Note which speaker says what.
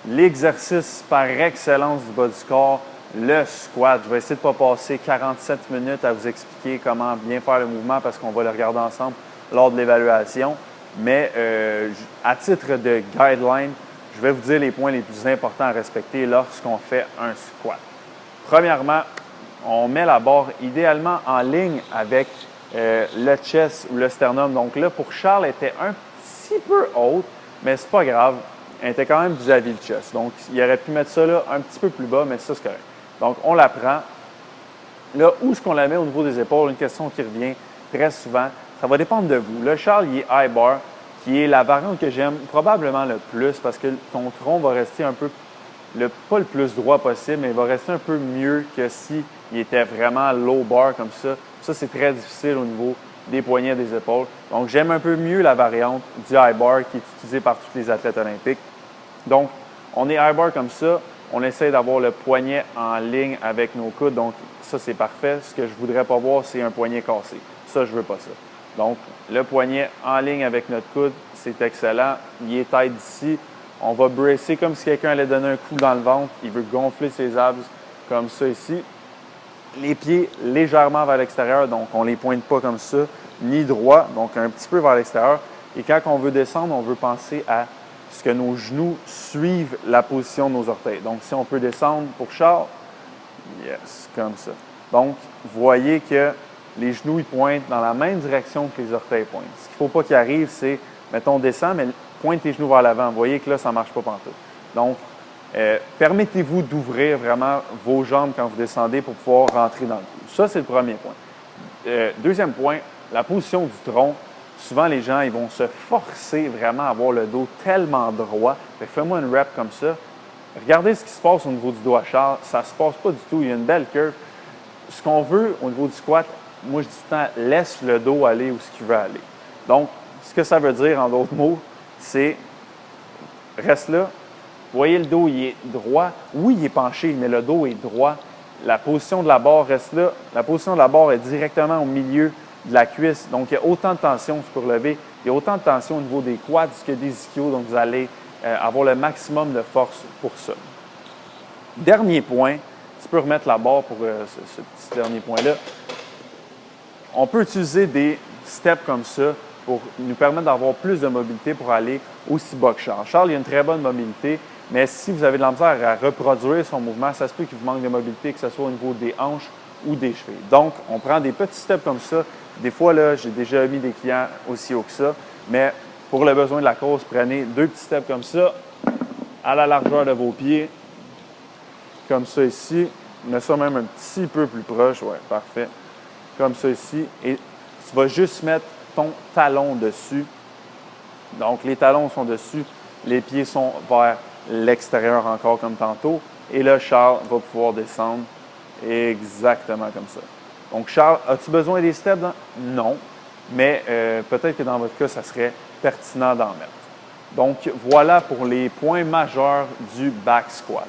Speaker 1: l'exercice par excellence du bas du corps, le squat. Je vais essayer de ne pas passer 47 minutes à vous expliquer comment bien faire le mouvement parce qu'on va le regarder ensemble lors de l'évaluation. Mais à titre de guideline, je vais vous dire les points les plus importants à respecter lorsqu'on fait un squat. Premièrement, on met la barre idéalement en ligne avec le chest ou le sternum. Donc là, pour Charles, elle était un petit peu haute, mais c'est pas grave. Elle était quand même vis-à-vis du chest. Donc, il aurait pu mettre ça là un petit peu plus bas, mais ça, c'est correct. Donc, on la prend. Là, où est-ce qu'on la met au niveau des épaules? Une question qui revient très souvent. Ça va dépendre de vous. Là, Charles, il est high bar, qui est la variante que j'aime probablement le plus parce que ton tronc va rester un peu, pas le plus droit possible, mais il va rester un peu mieux que s'il était vraiment low bar comme ça. Ça, c'est très difficile au niveau des poignets des épaules. Donc, j'aime un peu mieux la variante du high bar qui est utilisée par tous les athlètes olympiques. Donc, on est high bar comme ça. On essaie d'avoir le poignet en ligne avec nos coudes. Donc, ça, c'est parfait. Ce que je ne voudrais pas voir, c'est un poignet cassé. Ça, je ne veux pas ça. Donc, le poignet en ligne avec notre coude, c'est excellent. Il est tête d'ici. On va bracer comme si quelqu'un allait donner un coup dans le ventre. Il veut gonfler ses abs comme ça ici. Les pieds légèrement vers l'extérieur, donc on ne les pointe pas comme ça, ni droit, donc un petit peu vers l'extérieur. Et quand on veut descendre, on veut penser à ce que nos genoux suivent la position de nos orteils. Donc, si on peut descendre pour Charles, yes, comme ça. Donc, vous voyez que les genoux, ils pointent dans la même direction que les orteils pointent. Ce qu'il ne faut pas qu'il arrive, c'est, mettons, on descend, mais pointe tes genoux vers l'avant. Vous voyez que là, ça ne marche pas pantoute. Donc, permettez-vous d'ouvrir vraiment vos jambes quand vous descendez pour pouvoir rentrer dans le trou. Ça, c'est le premier point. Deuxième point, la position du tronc. Souvent, les gens ils vont se forcer vraiment à avoir le dos tellement droit. Fais-moi une rep comme ça. Regardez ce qui se passe au niveau du dos à Charles. Ça ne se passe pas du tout. Il y a une belle curve. Ce qu'on veut au niveau du squat, moi, je dis tout le temps, laisse le dos aller où ce qu'il veut aller. Donc, ce que ça veut dire, en d'autres mots, c'est reste là. Vous voyez, le dos, il est droit. Oui, il est penché, mais le dos est droit. La position de la barre reste là. La position de la barre est directement au milieu de la cuisse. Donc, il y a autant de tension sur le lever. Il y a autant de tension au niveau des quads que des ischios. Donc, vous allez avoir le maximum de force pour ça. Dernier point, tu peux remettre la barre pour ce petit dernier point-là. On peut utiliser des steps comme ça pour nous permettre d'avoir plus de mobilité pour aller aussi bas que Charles. Charles, il a une très bonne mobilité, mais si vous avez de la misère à reproduire son mouvement, ça se peut qu'il vous manque de mobilité, que ce soit au niveau des hanches ou des chevilles. Donc, on prend des petits steps comme ça. Des fois, là, j'ai déjà mis des clients aussi haut que ça, mais pour le besoin de la cause, prenez 2 petits steps comme ça, à la largeur de vos pieds, comme ça ici. Mets ça même un petit peu plus proche, ouais, parfait. Comme ça ici, et tu vas juste mettre ton talon dessus. Donc, les talons sont dessus, les pieds sont vers l'extérieur encore comme tantôt. Et là, Charles va pouvoir descendre exactement comme ça. Donc, Charles, as-tu besoin des steps? Non, mais peut-être que dans votre cas, ça serait pertinent d'en mettre. Donc, voilà pour les points majeurs du back squat.